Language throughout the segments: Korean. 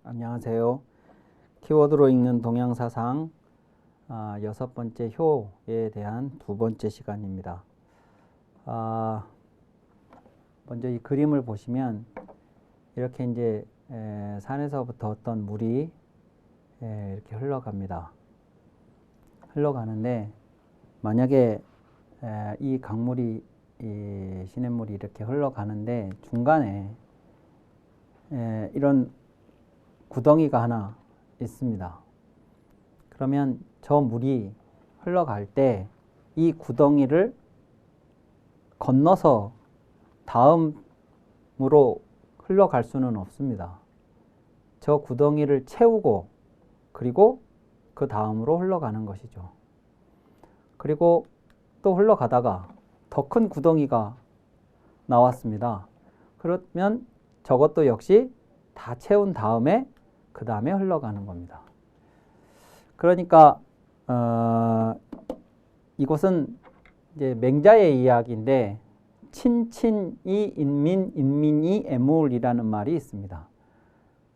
안녕하세요. 키워드로 읽는 동양사상 6번째 효에 대한 2번째 시간입니다. 먼저 이 그림을 보시면 이렇게 이제 산에서부터 어떤 물이 이렇게 흘러갑니다. 흘러가는데 만약에 이 강물이 이 시냇물이 이렇게 흘러가는데 중간에 이런 구덩이가 하나 있습니다. 그러면 저 물이 흘러갈 때 이 구덩이를 건너서 다음으로 흘러갈 수는 없습니다. 저 구덩이를 채우고 그리고 그 다음으로 흘러가는 것이죠. 그리고 또 흘러가다가 더 큰 구덩이가 나왔습니다. 그러면 저것도 역시 다 채운 다음에 그 다음에 흘러가는 겁니다. 그러니까 이것은 이제 맹자의 이야기인데 친친이 인민, 인민이 애물이라는 말이 있습니다.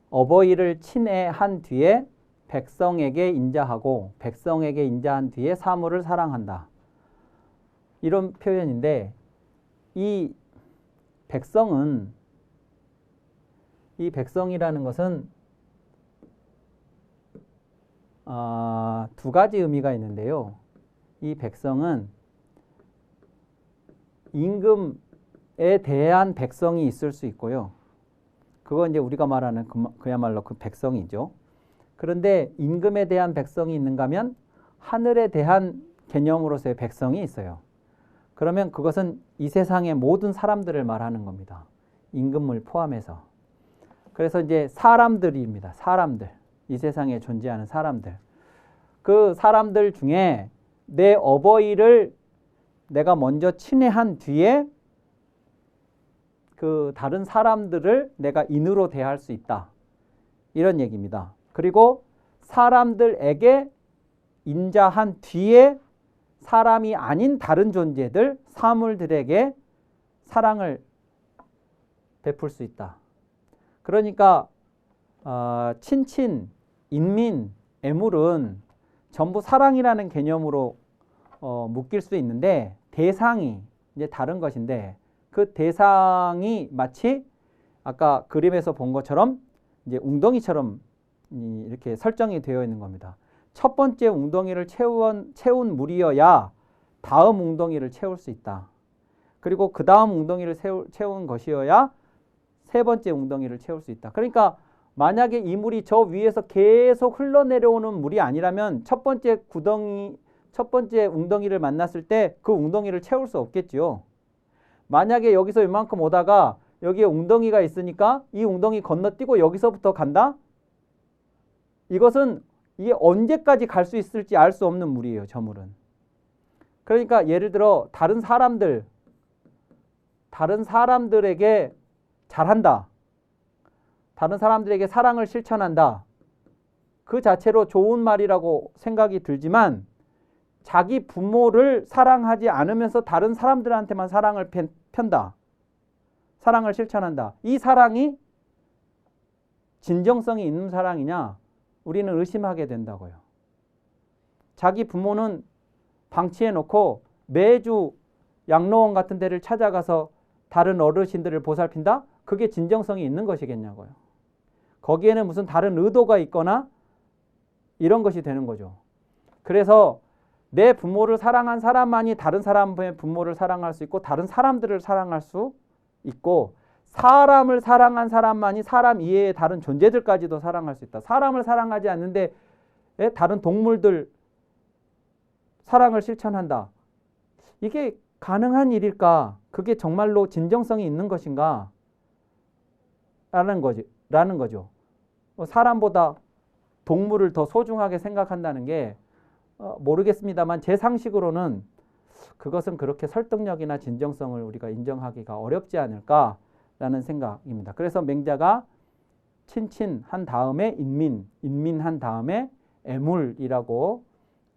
어버이를 친애한 뒤에 백성에게 인자하고 백성에게 인자한 뒤에 사물을 사랑한다. 이런 표현인데 이 백성이라는 것은 두 가지 의미가 있는데요. 이 백성은 임금에 대한 백성이 있을 수 있고요. 그건 이제 우리가 말하는 그야말로 그 백성이죠. 그런데 임금에 대한 백성이 있는가 하면 하늘에 대한 개념으로서의 백성이 있어요. 그러면 그것은 이 세상의 모든 사람들을 말하는 겁니다. 임금을 포함해서. 그래서 이제 사람들입니다. 사람들. 이 세상에 존재하는 사람들. 그 사람들 중에 내 어버이를 내가 먼저 친애한 뒤에 그 다른 사람들을 내가 인으로 대할 수 있다. 이런 얘기입니다. 그리고 사람들에게 인자한 뒤에 사람이 아닌 다른 존재들, 사물들에게 사랑을 베풀 수 있다. 그러니까 친친, 인민, 애물은 전부 사랑이라는 개념으로 묶일 수 있는데 대상이 이제 다른 것인데 그 대상이 마치 아까 그림에서 본 것처럼 이제 웅덩이처럼 이렇게 설정이 되어 있는 겁니다. 첫 번째 웅덩이를 채운 물이어야 다음 웅덩이를 채울 수 있다. 그리고 그 다음 웅덩이를 채운 것이어야 세 번째 웅덩이를 채울 수 있다. 그러니까 만약에 이 물이 저 위에서 계속 흘러내려오는 물이 아니라면 첫 번째 웅덩이를 만났을 때 그 웅덩이를 채울 수 없겠죠. 만약에 여기서 이만큼 오다가 여기에 웅덩이가 있으니까 이 웅덩이 건너뛰고 여기서부터 간다? 이것은 이게 언제까지 갈 수 있을지 알 수 없는 물이에요. 저 물은. 그러니까 예를 들어 다른 사람들에게 잘한다. 다른 사람들에게 사랑을 실천한다. 그 자체로 좋은 말이라고 생각이 들지만 자기 부모를 사랑하지 않으면서 다른 사람들한테만 사랑을 편다. 사랑을 실천한다. 이 사랑이 진정성이 있는 사랑이냐? 우리는 의심하게 된다고요. 자기 부모는 방치해 놓고 매주 양로원 같은 데를 찾아가서 다른 어르신들을 보살핀다? 그게 진정성이 있는 것이겠냐고요. 거기에는 무슨 다른 의도가 있거나 이런 것이 되는 거죠. 그래서 내 부모를 사랑한 사람만이 다른 사람의 부모를 사랑할 수 있고 다른 사람들을 사랑할 수 있고 사람을 사랑한 사람만이 사람 이외의 다른 존재들까지도 사랑할 수 있다. 사람을 사랑하지 않는데 다른 동물들 사랑을 실천한다. 이게 가능한 일일까? 그게 정말로 진정성이 있는 것인가? 라는 거죠. 사람보다 동물을 더 소중하게 생각한다는 게 모르겠습니다만 제 상식으로는 그것은 그렇게 설득력이나 진정성을 우리가 인정하기가 어렵지 않을까라는 생각입니다. 그래서 맹자가 친친한 다음에 인민한 다음에 애물이라고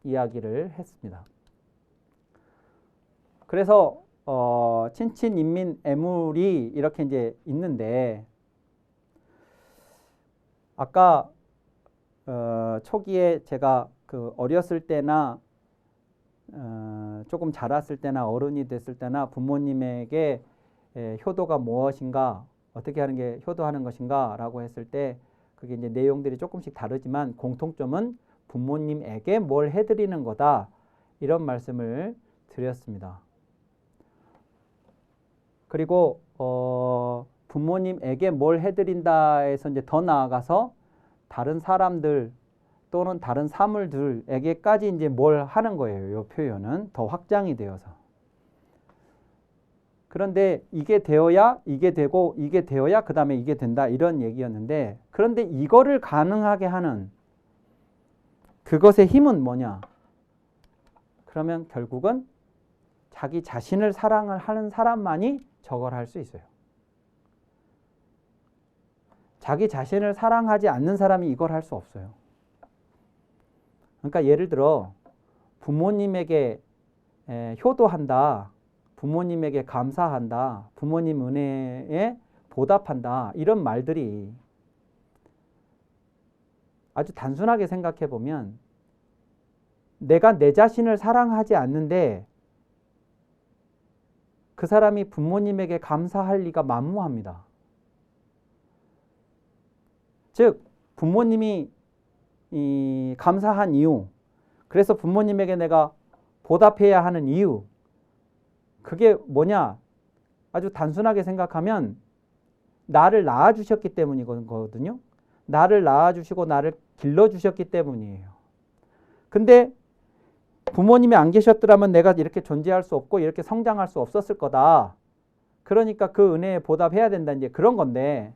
이야기를 했습니다. 그래서 친친, 인민, 애물이 이렇게 이제 있는데 아까 초기에 제가 그 어렸을 때나 조금 자랐을 때나 어른이 됐을 때나 부모님에게 효도가 무엇인가, 어떻게 하는 게 효도하는 것인가 라고 했을 때 그게 이제 내용들이 조금씩 다르지만 공통점은 부모님에게 뭘 해드리는 거다, 이런 말씀을 드렸습니다. 그리고 부모님에게 뭘 해드린다에서 이제 더 나아가서 다른 사람들 또는 다른 사물들에게까지 이제 뭘 하는 거예요. 이 표현은 더 확장이 되어서. 그런데 이게 되어야 이게 되고 이게 되어야 그 다음에 이게 된다, 이런 얘기였는데, 그런데 이거를 가능하게 하는 그것의 힘은 뭐냐? 그러면 결국은 자기 자신을 사랑을 하는 사람만이 저걸 할 수 있어요. 자기 자신을 사랑하지 않는 사람이 이걸 할 수 없어요. 그러니까 예를 들어 부모님에게 효도한다, 부모님에게 감사한다, 부모님 은혜에 보답한다, 이런 말들이 아주 단순하게 생각해 보면 내가 내 자신을 사랑하지 않는데 그 사람이 부모님에게 감사할 리가 만무합니다. 즉 부모님이 감사한 이유, 그래서 부모님에게 내가 보답해야 하는 이유, 그게 뭐냐? 아주 단순하게 생각하면 나를 낳아주셨기 때문이거든요. 나를 낳아주시고 나를 길러주셨기 때문이에요. 근데 부모님이 안 계셨더라면 내가 이렇게 존재할 수 없고 이렇게 성장할 수 없었을 거다. 그러니까 그 은혜에 보답해야 된다, 이제 그런 건데,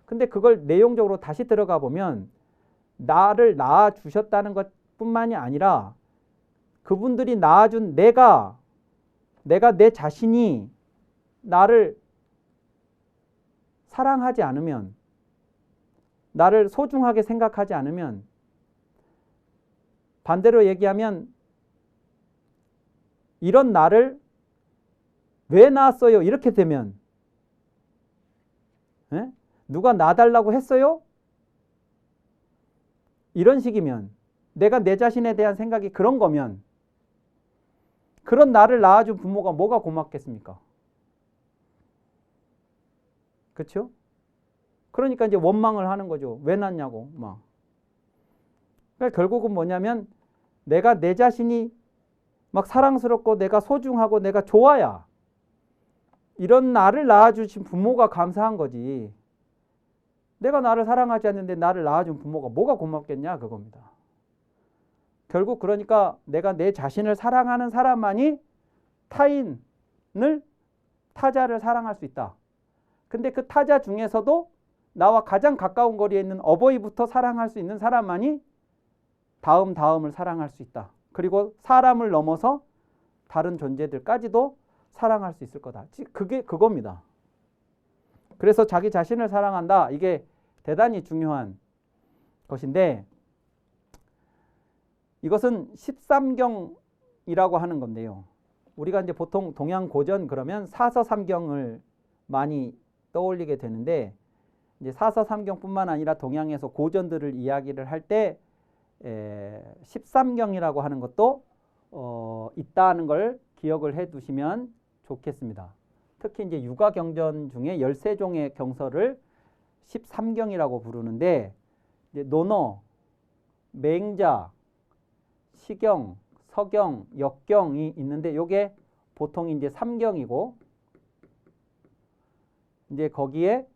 근데 그걸 내용적으로 다시 들어가 보면 나를 낳아주셨다는 것뿐만이 아니라 그분들이 낳아준 내가 내 자신이 나를 사랑하지 않으면, 나를 소중하게 생각하지 않으면, 반대로 얘기하면 이런 나를 왜 낳았어요? 이렇게 되면, 누가 낳아달라고 했어요? 이런 식이면, 내가 내 자신에 대한 생각이 그런 거면 그런 나를 낳아준 부모가 뭐가 고맙겠습니까? 그렇죠? 그러니까 이제 원망을 하는 거죠. 왜 낳냐고 막. 그러니까 결국은 뭐냐면 내가 내 자신이 막 사랑스럽고 내가 소중하고 내가 좋아야 이런 나를 낳아주신 부모가 감사한 거지. 내가 나를 사랑하지 않는데 나를 낳아준 부모가 뭐가 고맙겠냐, 그겁니다. 결국 그러니까 내가 내 자신을 사랑하는 사람만이 타자를 사랑할 수 있다. 근데 그 타자 중에서도 나와 가장 가까운 거리에 있는 어버이부터 사랑할 수 있는 사람만이 다음을 사랑할 수 있다. 그리고 사람을 넘어서 다른 존재들까지도 사랑할 수 있을 거다. 그게 그겁니다. 그래서 자기 자신을 사랑한다. 이게 대단히 중요한 것인데, 이것은 13경이라고 하는 건데요. 우리가 이제 보통 동양 고전 그러면 사서삼경을 많이 떠올리게 되는데, 이제 사서삼경뿐만 아니라 동양에서 고전들을 이야기를 할 때 13경이라고 하는 것도 있다는 걸 기억을 해 두시면 좋겠습니다. 특히 이제 육아경전 중에 13종의 경서를 13경이라고 부르는데, 이제 논어, 맹자, 시경, 서경, 역경이 있는데 요게 보통 이제 3경이고, 이제 거기에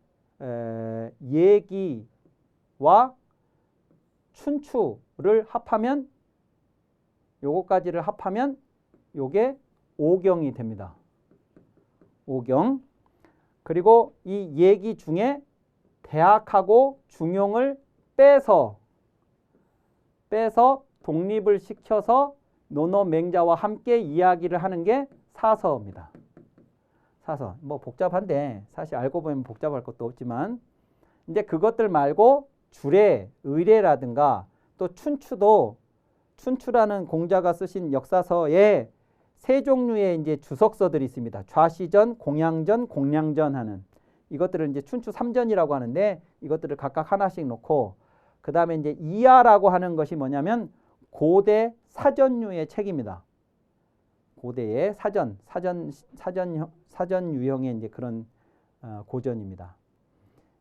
예기와 춘추를 합하면, 요거까지를 합하면 요게 5경이 됩니다. 5경. 그리고 이 예기 중에 대학하고 중용을 빼서 독립을 시켜서 논어 맹자와 함께 이야기를 하는 게 사서입니다. 사서. 뭐 복잡한데 사실 알고 보면 복잡할 것도 없지만, 이제 그것들 말고 주례, 의례라든가 또 춘추라는 공자가 쓰신 역사서에 세 종류의 이제 주석서들이 있습니다. 좌시전, 공양전, 공량전 하는 이것들을 이제 춘추 3전이라고 하는데 이것들을 각각 하나씩 놓고 그 다음에 이제 이하라고 하는 것이 뭐냐면 고대 사전류의 책입니다. 고대의 사전 유형의 이제 그런 고전입니다.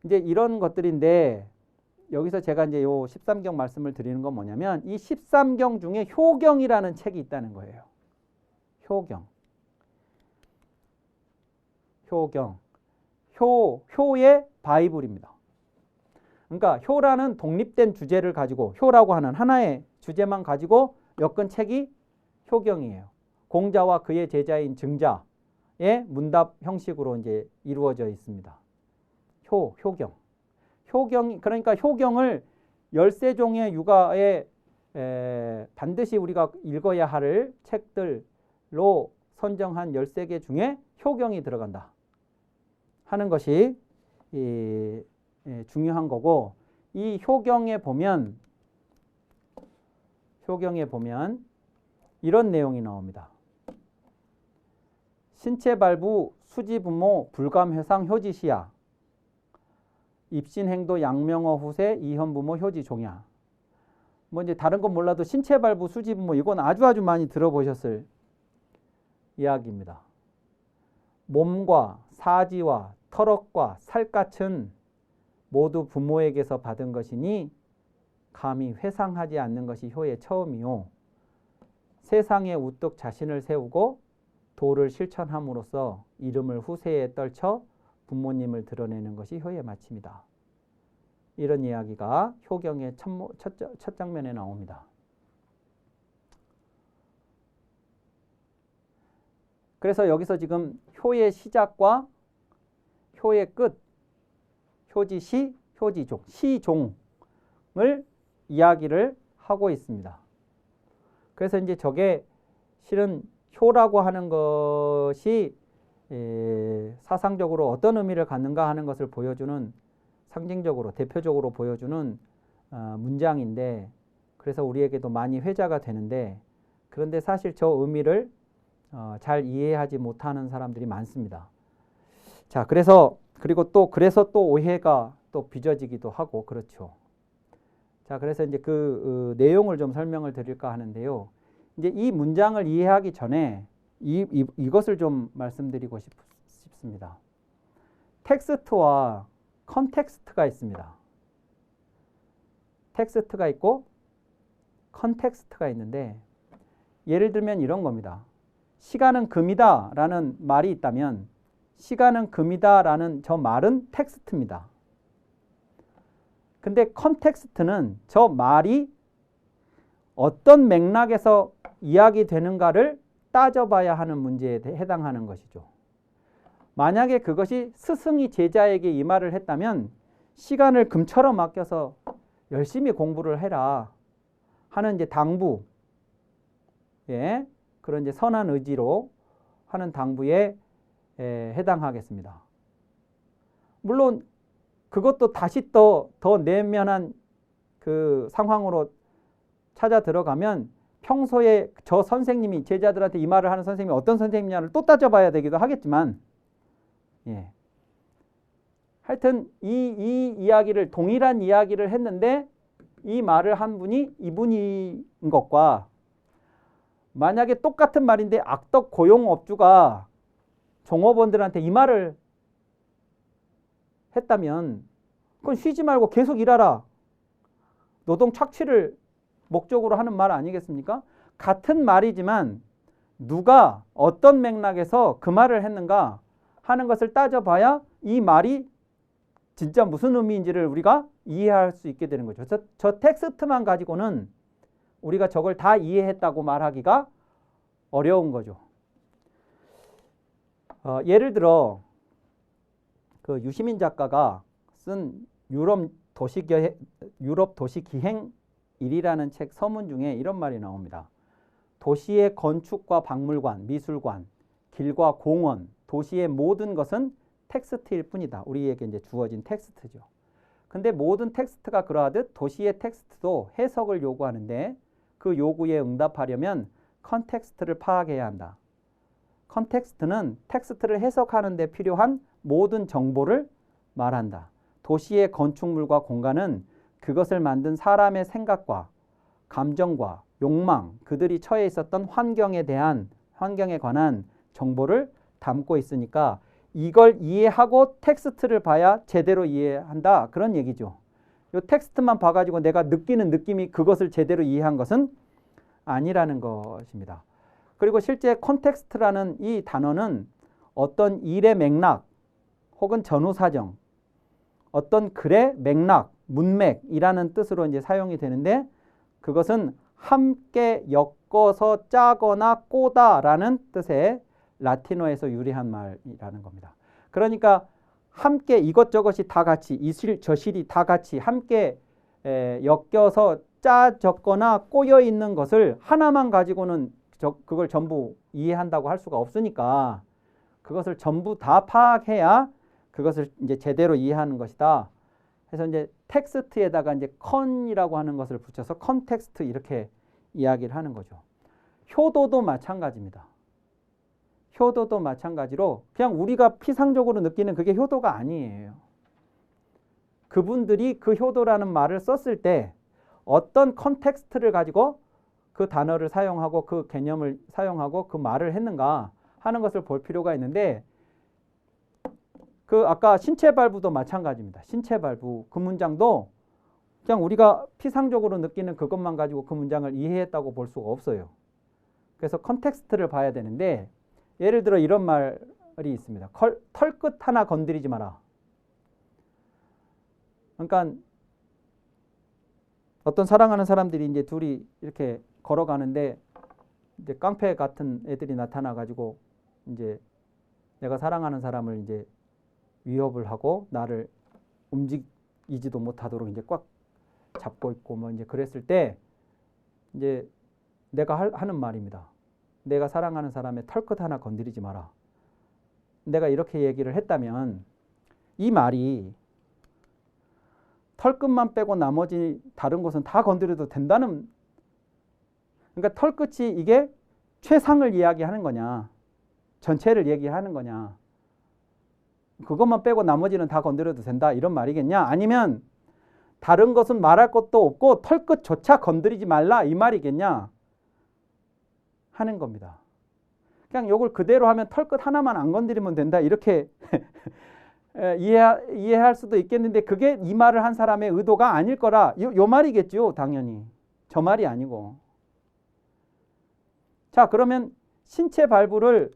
이제 이런 것들인데 여기서 제가 이제 요 13경 말씀을 드리는 건 뭐냐면 이 13경 중에 효경이라는 책이 있다는 거예요. 효의 바이블입니다. 그러니까 효라는 독립된 주제를 가지고 효라고 하는 하나의 주제만 가지고 엮은 책이 효경이에요. 공자와 그의 제자인 증자의 문답 형식으로 이제 이루어져 있습니다. 효경. 그러니까 효경을 13종의 육아에 반드시 우리가 읽어야 할 책들로 선정한 13개 중에 효경이 들어간다 하는 것이 중요한 거고, 이 효경에 보면 이런 내용이 나옵니다. 신체발부 수지부모 불감회상 효지시야 입신행도 양명어 후세 이현부모 효지종야. 뭐 이제 다른 건 몰라도 신체발부 수지부모 이건 아주 많이 들어보셨을 이야기입니다. 몸과 사지와 털억과 살갗은 모두 부모에게서 받은 것이니 감히 회상하지 않는 것이 효의 처음이요. 세상에 우뚝 자신을 세우고 도를 실천함으로써 이름을 후세에 떨쳐 부모님을 드러내는 것이 효의 마침이다. 이런 이야기가 효경의 첫 장면에 나옵니다. 그래서 여기서 지금 효의 시작과 효의 끝, 효지시, 효지종, 시종을 이야기를 하고 있습니다. 그래서 이제 저게 실은 효라고 하는 것이 사상적으로 어떤 의미를 갖는가 하는 것을 보여주는 상징적으로 대표적으로 보여주는 문장인데, 그래서 우리에게도 많이 회자가 되는데, 그런데 사실 저 의미를 잘 이해하지 못하는 사람들이 많습니다. 자, 그래서 또 오해가 또 빚어지기도 하고 그렇죠. 자, 그래서 이제 그 내용을 좀 설명을 드릴까 하는데요. 이제 이 문장을 이해하기 전에 이것을 좀 말씀드리고 싶습니다. 텍스트와 컨텍스트가 있습니다. 텍스트가 있고 컨텍스트가 있는데, 예를 들면 이런 겁니다. 시간은 금이다 라는 말이 있다면 시간은 금이다 라는 저 말은 텍스트입니다. 근데 컨텍스트는 저 말이 어떤 맥락에서 이야기되는가를 따져봐야 하는 문제에 해당하는 것이죠. 만약에 그것이 스승이 제자에게 이 말을 했다면 시간을 금처럼 아껴서 열심히 공부를 해라 하는 이제 당부, 그런 이제 선한 의지로 하는 당부에 해당하겠습니다. 물론 그것도 다시 더 내면한 그 상황으로 찾아 들어가면 평소에 저 선생님이 제자들한테 이 말을 하는 선생님이 어떤 선생님이냐를 또 따져봐야 되기도 하겠지만, 하여튼 이 이야기를 동일한 이야기를 했는데 이 말을 한 분이 이분인 것과, 만약에 똑같은 말인데 악덕 고용업주가 종업원들한테 이 말을 했다면 그건 쉬지 말고 계속 일하라, 노동 착취를 목적으로 하는 말 아니겠습니까? 같은 말이지만 누가 어떤 맥락에서 그 말을 했는가 하는 것을 따져봐야 이 말이 진짜 무슨 의미인지를 우리가 이해할 수 있게 되는 거죠. 저 텍스트만 가지고는 우리가 저걸 다 이해했다고 말하기가 어려운 거죠. 예를 들어 그 유시민 작가가 쓴 유럽 도시 기행일이라는 책 서문 중에 이런 말이 나옵니다. 도시의 건축과 박물관, 미술관, 길과 공원, 도시의 모든 것은 텍스트일 뿐이다. 우리에게 이제 주어진 텍스트죠. 근데 모든 텍스트가 그러하듯 도시의 텍스트도 해석을 요구하는데 그 요구에 응답하려면 컨텍스트를 파악해야 한다. 컨텍스트는 텍스트를 해석하는 데 필요한 모든 정보를 말한다. 도시의 건축물과 공간은 그것을 만든 사람의 생각과 감정과 욕망, 그들이 처해 있었던 환경에 관한 정보를 담고 있으니까 이걸 이해하고 텍스트를 봐야 제대로 이해한다. 그런 얘기죠. 이 텍스트만 봐가지고 내가 느끼는 느낌이 그것을 제대로 이해한 것은 아니라는 것입니다. 그리고 실제 콘텍스트라는 이 단어는 어떤 일의 맥락 혹은 전후 사정, 어떤 글의 맥락, 문맥이라는 뜻으로 이제 사용이 되는데 그것은 함께 엮어서 짜거나 꼬다라는 뜻의 라틴어에서 유래한 말이라는 겁니다. 그러니까 함께 이것저것이 다 같이 이실 저실이 다 같이 함께 엮여서 짜졌거나 꼬여 있는 것을 하나만 가지고는 그걸 전부 이해한다고 할 수가 없으니까 그것을 전부 다 파악해야 그것을 이제 제대로 이해하는 것이다. 그래서 이제 텍스트에다가 이제 컨이라고 하는 것을 붙여서 컨텍스트 이렇게 이야기를 하는 거죠. 효도도 마찬가지입니다. 효도도 마찬가지로 그냥 우리가 피상적으로 느끼는 그게 효도가 아니에요. 그분들이 그 효도라는 말을 썼을 때 어떤 컨텍스트를 가지고 그 단어를 사용하고 그 개념을 사용하고 그 말을 했는가 하는 것을 볼 필요가 있는데 그 아까 신체 발부도 마찬가지입니다. 신체 발부 그 문장도 그냥 우리가 피상적으로 느끼는 그것만 가지고 그 문장을 이해했다고 볼 수가 없어요. 그래서 컨텍스트를 봐야 되는데 예를 들어 이런 말이 있습니다. 털끝 하나 건드리지 마라. 그러니까 어떤 사랑하는 사람들이 이제 둘이 이렇게 걸어가는데 이제 깡패 같은 애들이 나타나 가지고 이제 내가 사랑하는 사람을 이제 위협을 하고 나를 움직이지도 못하도록 이제 꽉 잡고 있고 뭐 이제 그랬을 때 이제 내가 하는 말입니다. 내가 사랑하는 사람의 털끝 하나 건드리지 마라. 내가 이렇게 얘기를 했다면 이 말이 털끝만 빼고 나머지 다른 곳은 다 건드려도 된다는, 그러니까 털끝이 이게 최상을 이야기하는 거냐 전체를 얘기하는 거냐, 그것만 빼고 나머지는 다 건드려도 된다 이런 말이겠냐, 아니면 다른 것은 말할 것도 없고 털끝조차 건드리지 말라 이 말이겠냐 하는 겁니다. 그냥 요걸 그대로 하면 털끝 하나만 안 건드리면 된다 이렇게 이해할 수도 있겠는데 그게 이 말을 한 사람의 의도가 아닐 거라 요 말이겠죠. 당연히 저 말이 아니고. 자, 그러면 신체 발부를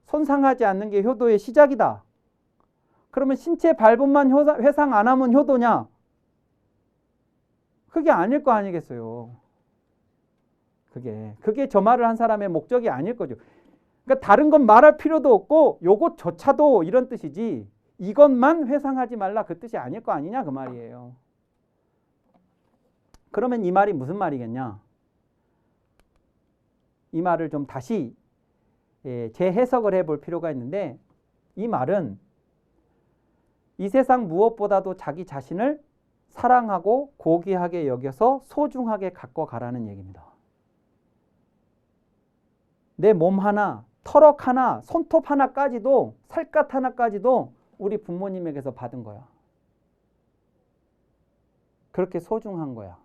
손상하지 않는 게 효도의 시작이다. 그러면 신체 발부만 회상 안 하면 효도냐? 그게 아닐 거 아니겠어요. 그게 저 말을 한 사람의 목적이 아닐 거죠. 그러니까 다른 건 말할 필요도 없고 요것조차도 이런 뜻이지 이것만 회상하지 말라 그 뜻이 아닐 거 아니냐 그 말이에요. 그러면 이 말이 무슨 말이겠냐? 이 말을 좀 다시 재해석을 해볼 필요가 있는데 이 말은 이 세상 무엇보다도 자기 자신을 사랑하고 고귀하게 여겨서 소중하게 갖고 가라는 얘기입니다. 내 몸 하나, 털억 하나, 손톱 하나까지도, 살갗 하나까지도 우리 부모님에게서 받은 거야. 그렇게 소중한 거야.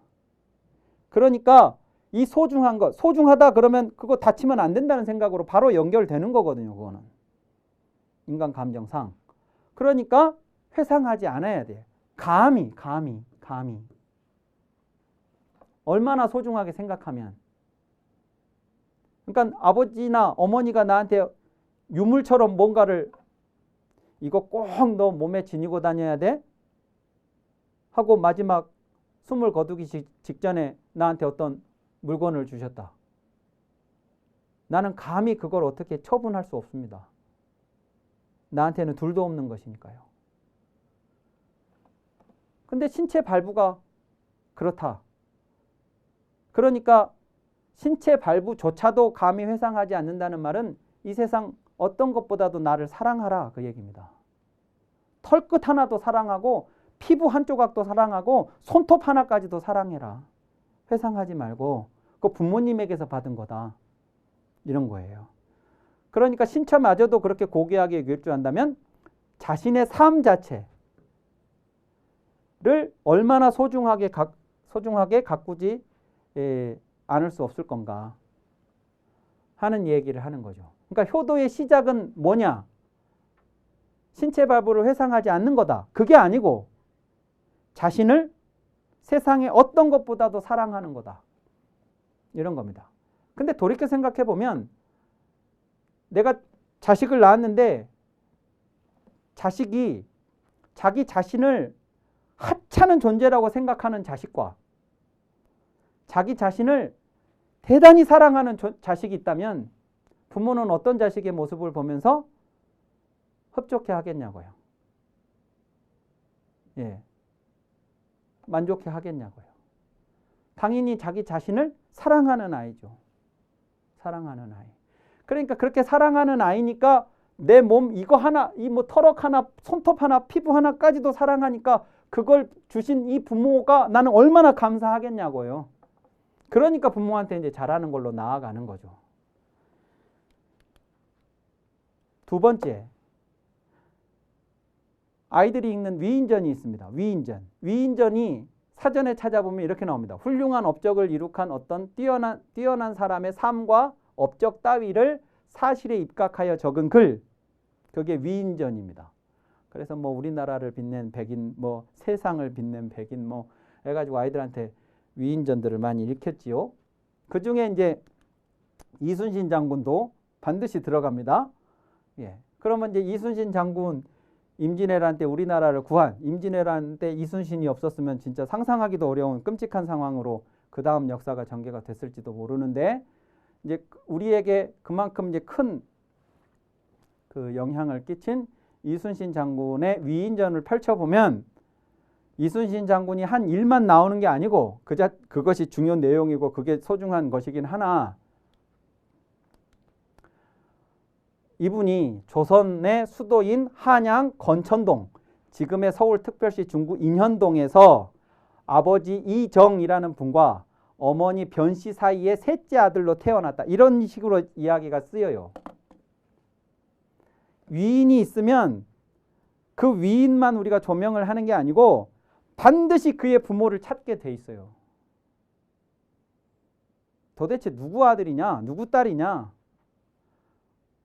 그러니까 이 소중한 것, 소중하다 그러면 그거 다치면 안 된다는 생각으로 바로 연결되는 거거든요. 그거는 인간 감정상. 그러니까 회상하지 않아야 돼. 감히 얼마나 소중하게 생각하면. 그러니까 아버지나 어머니가 나한테 유물처럼 뭔가를 이거 꼭 너 몸에 지니고 다녀야 돼? 하고 마지막 숨을 거두기 직전에 나한테 어떤 물건을 주셨다. 나는 감히 그걸 어떻게 처분할 수 없습니다. 나한테는 둘도 없는 것이니까요. 근데 신체 발부가 그렇다. 그러니까 신체 발부조차도 감히 회상하지 않는다는 말은 이 세상 어떤 것보다도 나를 사랑하라 그 얘기입니다. 털끝 하나도 사랑하고 피부 한 조각도 사랑하고 손톱 하나까지도 사랑해라. 회상하지 말고 그 부모님에게서 받은 거다. 이런 거예요. 그러니까 신체마저도 그렇게 고귀하게 여길 줄 안다면 자신의 삶 자체를 얼마나 소중하게 가꾸지 않을 수 없을 건가 하는 얘기를 하는 거죠. 그러니까 효도의 시작은 뭐냐? 신체 발부를 회상하지 않는 거다. 그게 아니고 자신을 세상의 어떤 것보다도 사랑하는 거다. 이런 겁니다. 근데 돌이켜 생각해 보면 내가 자식을 낳았는데 자식이 자기 자신을 하찮은 존재라고 생각하는 자식과 자기 자신을 대단히 사랑하는 자식이 있다면 부모는 어떤 자식의 모습을 보면서 흡족해 하겠냐고요. 예. 만족해 하겠냐고요. 당연히 자기 자신을 사랑하는 아이죠. 사랑하는 아이. 그러니까 그렇게 사랑하는 아이니까 내 몸 이거 하나, 이 뭐 털럭 하나, 손톱 하나, 피부 하나까지도 사랑하니까 그걸 주신 이 부모가 나는 얼마나 감사하겠냐고요. 그러니까 부모한테 이제 잘하는 걸로 나아가는 거죠. 두 번째, 아이들이 읽는 위인전이 있습니다. 위인전. 위인전이 사전에 찾아보면 이렇게 나옵니다. 훌륭한 업적을 이룩한 어떤 뛰어난 사람의 삶과 업적 따위를 사실에 입각하여 적은 글. 그게 위인전입니다. 그래서 뭐 우리나라를 빛낸 백인, 뭐 세상을 빛낸 백인, 뭐 해가지고 아이들한테 위인전들을 많이 읽혔지요. 그 중에 이제 이순신 장군도 반드시 들어갑니다. 예. 그러면 이제 이순신 장군 임진왜란 때 우리나라를 구한, 임진왜란 때 이순신이 없었으면 진짜 상상하기도 어려운 끔찍한 상황으로 그 다음 역사가 전개가 됐을지도 모르는데 이제 우리에게 그만큼 이제 큰 그 영향을 끼친 이순신 장군의 위인전을 펼쳐보면 이순신 장군이 한 일만 나오는 게 아니고 그것이 중요한 내용이고 그게 소중한 것이긴 하나 이분이 조선의 수도인 한양 건천동, 지금의 서울특별시 중구 인현동에서 아버지 이정이라는 분과 어머니 변씨 사이의 셋째 아들로 태어났다. 이런 식으로 이야기가 쓰여요. 위인이 있으면 그 위인만 우리가 조명을 하는 게 아니고 반드시 그의 부모를 찾게 돼 있어요. 도대체 누구 아들이냐? 누구 딸이냐?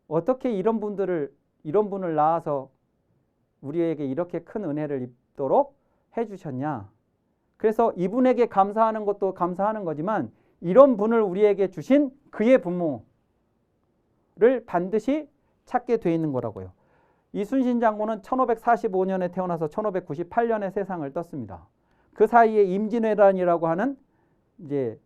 어떻게 이런 분을 낳아서 우리에게 이렇게 큰 은혜를 입도록 해주셨냐? 그래서 이분에게 감사하는 것도 감사하는 거지만 이런 분을 우리에게 주신 그의 부모를 반드시 찾게 돼 있는 거라고요. 이순신 장군은 1545년에 태어나서 1598년에 세상을 떴습니다. 그 사이에 임진왜란이라고 하는 이제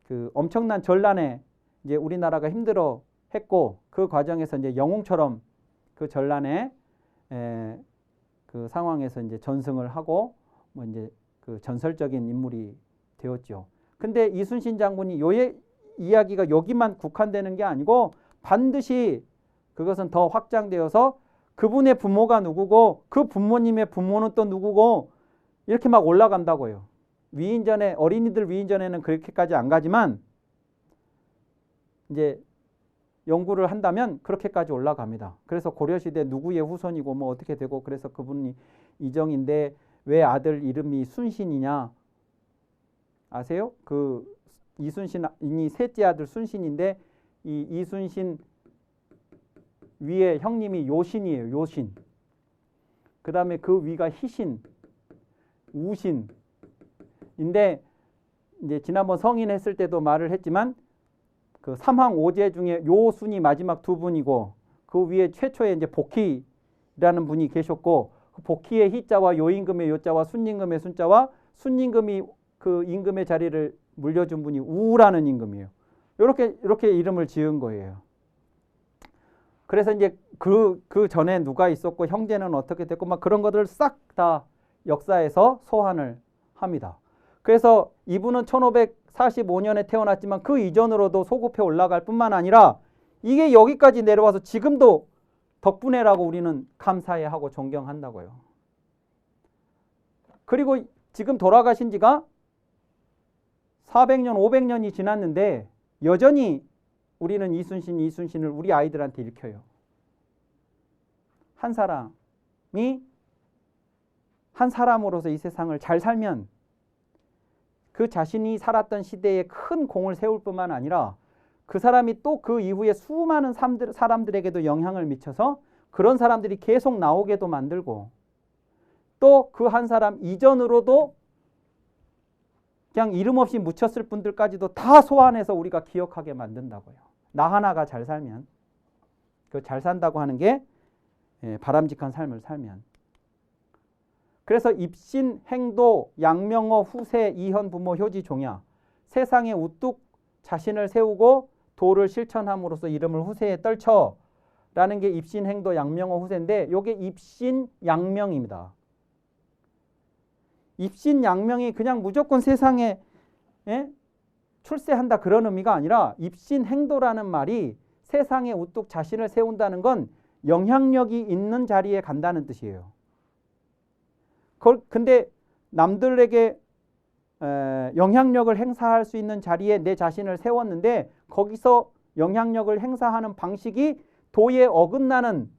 그 엄청난 전란에 이제 우리나라가 힘들어 했고 그 과정에서 이제 영웅처럼 그 전란에 그 상황에서 이제 전승을 하고 뭐 이제 그 전설적인 인물이 되었죠. 근데 이순신 장군이 요의 이야기가 여기만 국한되는 게 아니고 반드시 그것은 더 확장되어서 그분의 부모가 누구고 그 부모님의 부모는 또 누구고 이렇게 막 올라간다고요. 위인전에 어린이들 위인전에는 그렇게까지 안 가지만 이제 연구를 한다면 그렇게까지 올라갑니다. 그래서 고려시대 누구의 후손이고 뭐 어떻게 되고 그래서 그분이 이정인데 왜 아들 이름이 순신이냐 아세요? 그 이순신이 셋째 아들 순신인데 이 이순신 위에 형님이 요신이에요. 요신. 그 다음에 그 위가 희신, 우신인데 이제 지난번 성인 했을 때도 말을 했지만 그 삼황 오제 중에 요순이 마지막 두 분이고 그 위에 최초에 이제 복희라는 분이 계셨고 그 복희의 희자와 요임금의 요자와 순임금의 순자와 순임금이 그 임금의 자리를 물려준 분이 우라는 임금이에요. 이렇게 이름을 지은 거예요. 그래서 이제 그 전에 누가 있었고 형제는 어떻게 됐고 막 그런 것들을 싹 다 역사에서 소환을 합니다. 그래서 이분은 1545년에 태어났지만 그 이전으로도 소급해 올라갈 뿐만 아니라 이게 여기까지 내려와서 지금도 덕분에라고 우리는 감사해야 하고 존경한다고요. 그리고 지금 돌아가신 지가 400년, 500년이 지났는데 여전히 우리는 이순신을 우리 아이들한테 읽혀요. 한 사람이 한 사람으로서 이 세상을 잘 살면 그 자신이 살았던 시대에 큰 공을 세울 뿐만 아니라 그 사람이 또 그 이후에 수많은 사람들에게도 영향을 미쳐서 그런 사람들이 계속 나오게도 만들고 또 그 한 사람 이전으로도 그냥 이름 없이 묻혔을 분들까지도 다 소환해서 우리가 기억하게 만든다고요. 나 하나가 잘 살면. 그 잘 산다고 하는 게 바람직한 삶을 살면. 그래서 입신, 행도, 양명어, 후세, 이현, 부모, 효지, 종야. 세상에 우뚝 자신을 세우고 도를 실천함으로써 이름을 후세에 떨쳐 라는 게 입신, 행도, 양명어, 후세인데 요게 입신, 양명입니다. 입신, 양명이 그냥 무조건 세상에 출세한다 그런 의미가 아니라 입신, 행도라는 말이 세상에 우뚝 자신을 세운다는 건 영향력이 있는 자리에 간다는 뜻이에요. 근데 남들에게 영향력을 행사할 수 있는 자리에 내 자신을 세웠는데 거기서 영향력을 행사하는 방식이 도에 어긋나는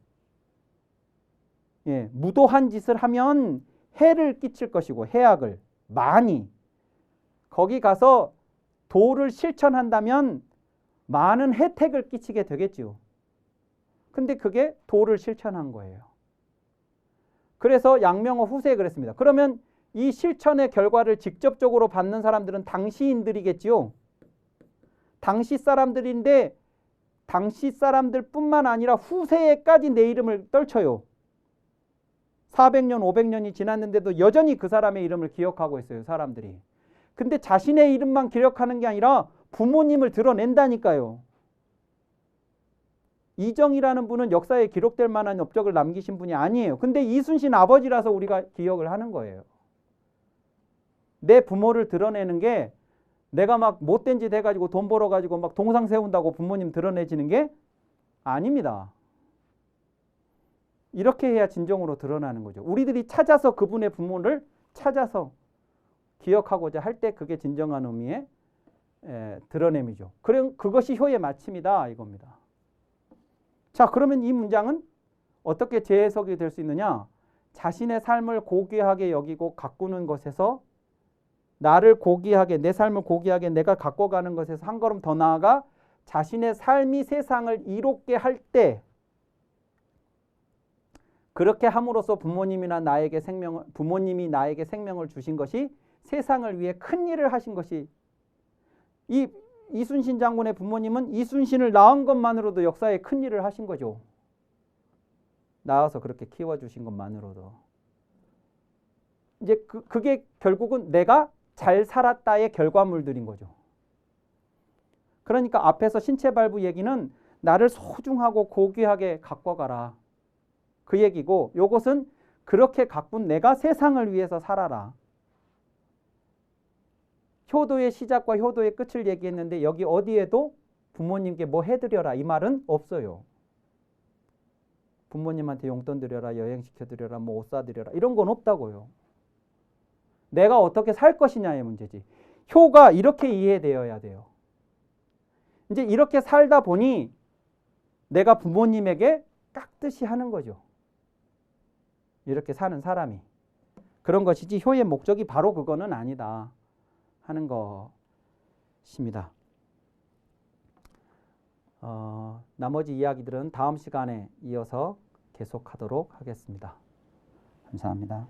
무도한 짓을 하면 해를 끼칠 것이고 해악을 많이 거기 가서 도를 실천한다면 많은 혜택을 끼치게 되겠죠. 근데 그게 도를 실천한 거예요. 그래서 양명어 후세 그랬습니다. 그러면 이 실천의 결과를 직접적으로 받는 사람들은 당시인들이겠지요. 당시 사람들인데 당시 사람들뿐만 아니라 후세에까지 내 이름을 떨쳐요. 400년, 500년이 지났는데도 여전히 그 사람의 이름을 기억하고 있어요. 사람들이. 근데 자신의 이름만 기억하는 게 아니라 부모님을 드러낸다니까요. 이정이라는 분은 역사에 기록될 만한 업적을 남기신 분이 아니에요. 근데 이순신 아버지라서 우리가 기억을 하는 거예요. 내 부모를 드러내는 게 내가 막 못된 짓 해가지고 돈 벌어가지고 막 동상 세운다고 부모님 드러내지는 게 아닙니다. 이렇게 해야 진정으로 드러나는 거죠. 우리들이 찾아서 그분의 부모를 찾아서 기억하고자 할 때 그게 진정한 의미의 드러냄이죠. 그것이 효의 마침이다 이겁니다. 자, 그러면 이 문장은 어떻게 재해석이 될 수 있느냐? 자신의 삶을 고귀하게 여기고 가꾸는 것에서 나를 고귀하게, 내 삶을 고귀하게 내가 가꿔가는 것에서 한 걸음 더 나아가 자신의 삶이 세상을 이롭게 할 때 그렇게 함으로써 부모님이 나에게 생명을 주신 것이 세상을 위해 큰 일을 하신 것이 이 이순신 장군의 부모님은 이순신을 낳은 것만으로도 역사에 큰 일을 하신 거죠. 낳아서 그렇게 키워주신 것만으로도. 이제 그게 결국은 내가 잘 살았다의 결과물들인 거죠. 그러니까 앞에서 신체발부 얘기는 나를 소중하고 고귀하게 가꿔가라. 그 얘기고 요것은 그렇게 가꾼 내가 세상을 위해서 살아라. 효도의 시작과 효도의 끝을 얘기했는데 여기 어디에도 부모님께 뭐 해드려라 이 말은 없어요. 부모님한테 용돈 드려라, 여행시켜드려라, 뭐 옷 사드려라 이런 건 없다고요. 내가 어떻게 살 것이냐의 문제지. 효가 이렇게 이해되어야 돼요. 이제 이렇게 살다 보니 내가 부모님에게 깍듯이 하는 거죠. 이렇게 사는 사람이. 그런 것이지 효의 목적이 바로 그거는 아니다 하는 것입니다. 나머지 이야기들은 다음 시간에 이어서 계속하도록 하겠습니다. 감사합니다.